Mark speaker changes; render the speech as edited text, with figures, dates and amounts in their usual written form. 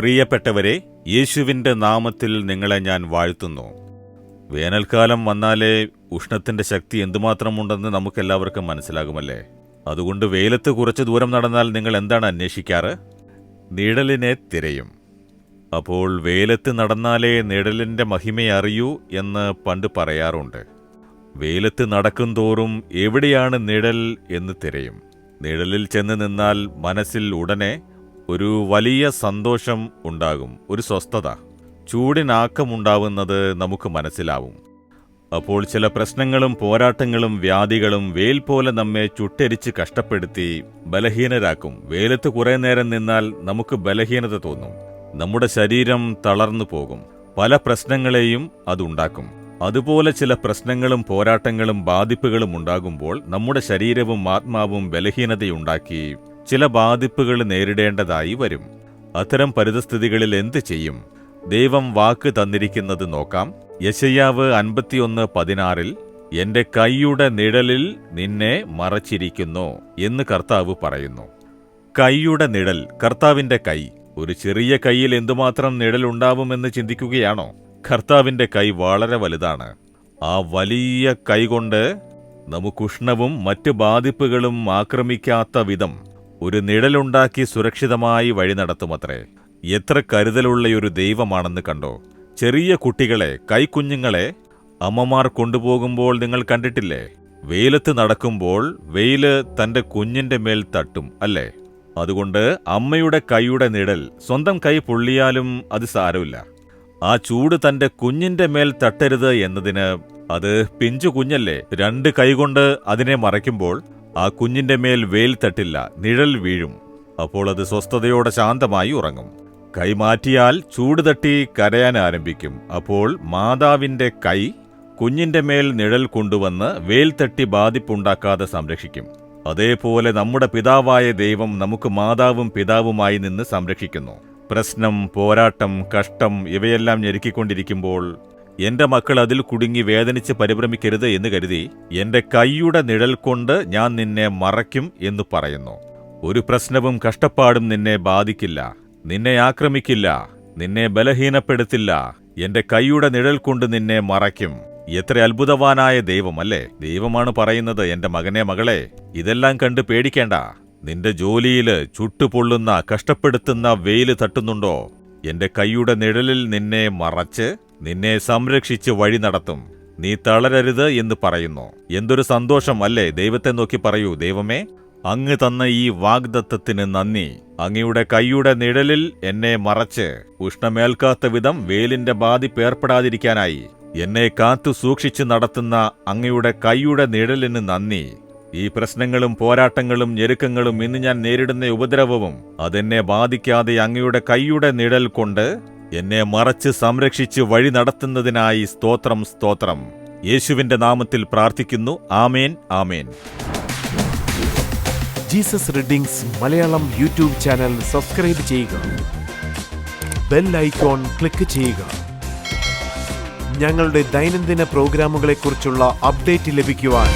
Speaker 1: പ്രിയപ്പെട്ടവരെ, യേശുവിൻ്റെ നാമത്തിൽ നിങ്ങളെ ഞാൻ വാഴ്ത്തുന്നു. വേനൽക്കാലം വന്നാലേ ഉഷ്ണത്തിൻ്റെ ശക്തി എന്തുമാത്രമുണ്ടെന്ന് നമുക്കെല്ലാവർക്കും മനസ്സിലാകുമല്ലേ? അതുകൊണ്ട് വെയിലത്ത് കുറച്ച് ദൂരം നടന്നാൽ നിങ്ങൾ എന്താണ് അന്വേഷിക്കാറ്? നിഴലിനെ തിരയും. അപ്പോൾ വെയിലത്ത് നടന്നാലേ നിഴലിൻ്റെ മഹിമയറിയൂ എന്ന് പണ്ട് പറയാറുണ്ട്. വെയിലത്ത് നടക്കും തോറും എവിടെയാണ് നിഴൽ എന്ന് തിരയും. നിഴലിൽ ചെന്ന് നിന്നാൽ മനസ്സിൽ ഉടനെ ഒരു വലിയ സന്തോഷം ഉണ്ടാകും, ഒരു സ്വസ്ഥത. ചൂടിനാക്കമുണ്ടാവുന്നത് നമുക്ക് മനസ്സിലാവും. അപ്പോൾ ചില പ്രശ്നങ്ങളും പോരാട്ടങ്ങളും വ്യാധികളും വെയിൽ പോലെ നമ്മെ ചുട്ടെരിച്ച് കഷ്ടപ്പെടുത്തി ബലഹീനരാക്കും. വെയിലത്ത് കുറേ നേരം നിന്നാൽ നമുക്ക് ബലഹീനത തോന്നും. നമ്മുടെ ശരീരം തളർന്നു പോകും. പല പ്രശ്നങ്ങളെയും അതുണ്ടാക്കും. അതുപോലെ ചില പ്രശ്നങ്ങളും പോരാട്ടങ്ങളും ബാധിപ്പുകളും ഉണ്ടാകുമ്പോൾ നമ്മുടെ ശരീരവും ആത്മാവും ബലഹീനതയുണ്ടാക്കി ചില ബാധിപ്പുകൾ നേരിടേണ്ടതായി വരും. അത്തരം പരിതസ്ഥിതികളിൽ എന്ത് ചെയ്യും? ദൈവം വാക്ക് തന്നിരിക്കുന്നത് നോക്കാം. യെശയ്യാവ് 51:16 എന്റെ കൈയുടെ നിഴലിൽ നിന്നെ മറച്ചിരിക്കുന്നു എന്ന് കർത്താവ് പറയുന്നു. കൈയുടെ നിഴൽ, കർത്താവിന്റെ കൈ. ഒരു ചെറിയ കൈയിൽ എന്തുമാത്രം നിഴലുണ്ടാവുമെന്ന് ചിന്തിക്കുകയാണോ? കർത്താവിന്റെ കൈ വളരെ വലുതാണ്. ആ വലിയ കൈകൊണ്ട് നമുക്കുഷ്ണവും മറ്റ് ബാധിപ്പുകളും ആക്രമിക്കാത്ത വിധം ഒരു നിഴലുണ്ടാക്കി സുരക്ഷിതമായി വഴി നടത്തുമത്രേ. എത്ര കരുതലുള്ളയൊരു ദൈവമാണെന്ന് കണ്ടോ? ചെറിയ കുട്ടികളെ, കൈക്കുഞ്ഞുങ്ങളെ അമ്മമാർ കൊണ്ടുപോകുമ്പോൾ നിങ്ങൾ കണ്ടിട്ടില്ലേ? വെയിലത്ത് നടക്കുമ്പോൾ വെയില് തന്റെ കുഞ്ഞിന്റെ മേൽ തട്ടും, അല്ലേ? അതുകൊണ്ട് അമ്മയുടെ കൈയുടെ നിഴൽ, സ്വന്തം കൈ പൊള്ളിയാലും അത് സാരമില്ല. ആ ചൂട് തന്റെ കുഞ്ഞിന്റെ മേൽ തട്ടരുത് എന്നതിന്, അത് പിഞ്ചു കുഞ്ഞല്ലേ, 2 കൈകൊണ്ട് അതിനെ മറയ്ക്കുമ്പോൾ ആ കുഞ്ഞിന്റെ മേൽ വെയിൽ തട്ടില്ല, നിഴൽ വീഴും. അപ്പോൾ അത് സ്വസ്ഥതയോടെ ശാന്തമായി ഉറങ്ങും. കൈ മാറ്റിയാൽ ചൂട് തട്ടി കരയാൻ ആരംഭിക്കും. അപ്പോൾ മാതാവിന്റെ കൈ കുഞ്ഞിന്റെ മേൽ നിഴൽ കൊണ്ടുവന്ന് വെയിൽ തട്ടി ബാധിപ്പുണ്ടാക്കാതെ സംരക്ഷിക്കും. അതേപോലെ നമ്മുടെ പിതാവായ ദൈവം നമുക്ക് മാതാവും പിതാവുമായി നിന്ന് സംരക്ഷിക്കുന്നു. പ്രശ്നം, പോരാട്ടം, കഷ്ടം ഇവയെല്ലാം ഞെരുക്കിക്കൊണ്ടിരിക്കുമ്പോൾ എന്റെ മക്കൾ അതിൽ കുടുങ്ങി വേദനിച്ച് പരിഭ്രമിക്കരുത് എന്ന് കരുതി എന്റെ കൈയുടെ നിഴൽ കൊണ്ട് ഞാൻ നിന്നെ മറയ്ക്കും എന്ന് പറയുന്നു. ഒരു പ്രശ്നവും കഷ്ടപ്പാടും നിന്നെ ബാധിക്കില്ല, നിന്നെ ആക്രമിക്കില്ല, നിന്നെ ബലഹീനപ്പെടുത്തില്ല. എന്റെ കൈയുടെ നിഴൽ കൊണ്ട് നിന്നെ മറയ്ക്കും. എത്ര അത്ഭുതവാനായ ദൈവം, അല്ലേ? ദൈവമാണ് പറയുന്നത്, എന്റെ മകനെ, മകളെ, ഇതെല്ലാം കണ്ട് പേടിക്കേണ്ട. നിന്റെ ജോലിയില് ചുട്ടുപൊള്ളുന്ന, കഷ്ടപ്പെടുത്തുന്ന വെയില് തട്ടുന്നുണ്ടോ? എന്റെ കൈയുടെ നിഴലിൽ നിന്നെ മറച്ച് നിന്നെ സംരക്ഷിച്ച് വഴി നടത്തും. നീ തളരരുത് എന്ന് പറയുന്നു. എന്തൊരു സന്തോഷം, അല്ലേ? ദൈവത്തെ നോക്കി പറയൂ, ദൈവമേ, അങ്ങ് തന്ന ഈ വാഗ്ദത്തത്തിന് നന്ദി. അങ്ങയുടെ കൈയുടെ നിഴലിൽ എന്നെ മറച്ച് ഉഷ്ണമേൽക്കാത്ത വിധം വെയിലിന്റെ ബാധിപ്പ് ഏർപ്പെടാതിരിക്കാനായി എന്നെ കാത്തു സൂക്ഷിച്ച് നടത്തുന്ന അങ്ങയുടെ കൈയുടെ നിഴലിന് നന്ദി. ഈ പ്രശ്നങ്ങളും പോരാട്ടങ്ങളും ഞെരുക്കങ്ങളും, ഇന്ന് ഞാൻ നേരിടുന്ന ഉപദ്രവവും അതെന്നെ ബാധിക്കാതെ അങ്ങയുടെ കൈയുടെ നിഴൽ കൊണ്ട് എന്നെ മറച്ച് സംരക്ഷിച്ച് വഴി നടത്തുന്നതിനായി സ്തോത്രം, സ്തോത്രം. യേശുവിന്റെ നാമത്തിൽ പ്രാർത്ഥിക്കുന്നു. ആമേൻ, ആമേൻ.
Speaker 2: Jesus readings Malayalam YouTube channel subscribe ചെയ്യുക. ബെൽ ഐക്കോൺ ക്ലിക്ക് ചെയ്യുക. ഞങ്ങളുടെ ദൈനംദിന പ്രോഗ്രാമുകളെക്കുറിച്ചുള്ള അപ്ഡേറ്റ് ലഭിക്കുവാൻ